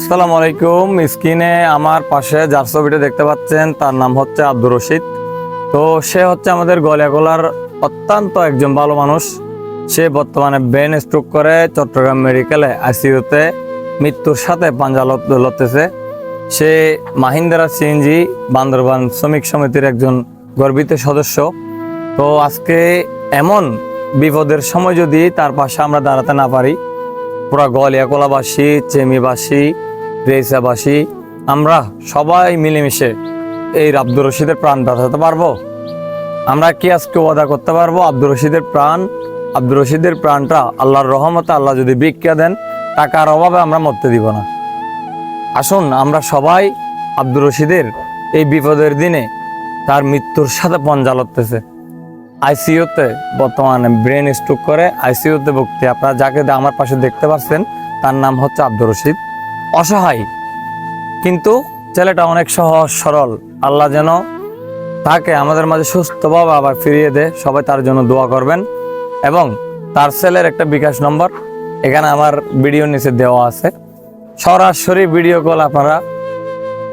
আসসালামু আলাইকুম। স্ক্রিনে আমার পাশে যার ছবিটা দেখতে পাচ্ছেন তার নাম হচ্ছে আব্দুর রশিদ। তো সে হচ্ছে আমাদের গলিয়াগোলার অত্যন্ত একজন ভালো মানুষ। সে বর্তমানে ব্রেন স্ট্রোক করে চট্টগ্রাম মেডিকেলে আইসিইউতে মৃত্যুর সাথে পাঞ্জা লড়তেছে। সে মাহিন্দ্রা সিএনজি বান্দরবান শ্রমিক সমিতির একজন গর্বিত সদস্য। তো আজকে এমন বিপদের সময় যদি তার পাশে আমরা দাঁড়াতে না পারি, পুরা গলিয়াকোলাবাসী, চেমিবাসী, রেইসাবাসী আমরা সবাই মিলেমিশে এই আব্দুর রশিদের প্রাণ বাঁচাতে পারবো? আমরা কি আজকে ওয়াদা করতে পারবো আব্দুর রশিদের প্রাণটা আল্লাহর রহমতে আল্লাহ যদি ভিক্ষা দেন, টাকার অভাবে আমরা মরতে দিব না। আসুন আমরা সবাই আব্দুর রশিদের এই বিপদের দিনে, তার মৃত্যুর সাথে পাঞ্জা লড়তেছে, আইসিইউতে বর্তমানে ব্রেন স্ট্রোক করে আইসিইউতে ভর্তি। আপনারা যাকে আমার পাশে দেখতে পাচ্ছেন তার নাম হচ্ছে আব্দুর রশিদ। অসহায়, কিন্তু ছেলেটা অনেক সহজ সরল। আল্লাহ যেন তাকে আমাদের মাঝে সুস্থভাবে আবার ফিরিয়ে দেয়। সবাই তার জন্য দোয়া করবেন। এবং তার ছেলের একটা বিকাশ নম্বর এখানে আমার ভিডিওর নিচে দেওয়া আছে। সরাসরি ভিডিও কল আপনারা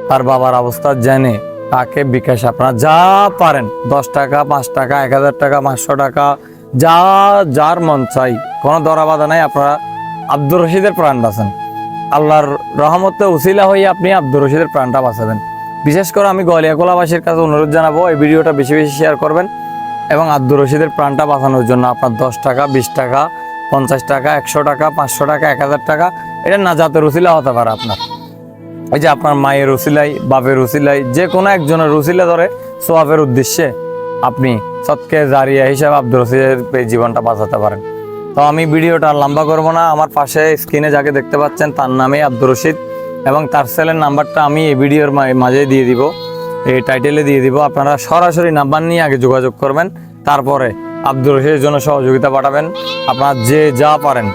তার বাবার অবস্থা জেনে তাকে বিকাশ আপনারা যা পারেন, 10 টাকা, 5 টাকা, 1000 টাকা, 500 টাকা, যার মন চাই, কোনো দরা বাধা নাই। আপনারা আব্দুর রশিদের প্রাণ বাঁচান। আল্লাহর রহমতে উসিলা হয়ে আপনি আব্দুর রশিদের প্রাণটা বাঁচাবেন। বিশেষ করে আমি গলিয়াকোলাবাসীর কাছে অনুরোধ জানাবো, এই ভিডিওটা বেশি বেশি শেয়ার করবেন এবং আব্দুর রশিদের প্রাণটা বাঁচানোর জন্য আপনার 10 টাকা, 20 টাকা, 50 টাকা, 100 টাকা, 500 টাকা, 1000 টাকা, এটা নাজাতের উসিলা হতে পারে। আপনার এই যে আপনার মায়ের উসিলাই, বাপের উসিলাই, যে কোনো একজনের উসিলা ধরে সোয়াবের উদ্দেশ্যে আপনি সৎকে জারিয়া হিসাবে আব্দুর রশিদের এই জীবনটা বাঁচাতে পারেন। তো আমি ভিডিওটা লম্বা করব না। আমার পাশে স্ক্রিনে যাকে দেখতে পাচ্ছেন তার নামে আব্দুর রশিদ এবং তার সেলের নাম্বারটা আমি এই ভিডিওর মাঝে দিয়ে দিব, এই টাইটেলে দিয়ে দিব। আপনারা সরাসরি নাম্বার নিয়ে আগে যোগাযোগ করবেন, তারপরে আব্দুর রশিদের জন্য সহযোগিতা পাঠাবেন। আপনারা যে যা পারেন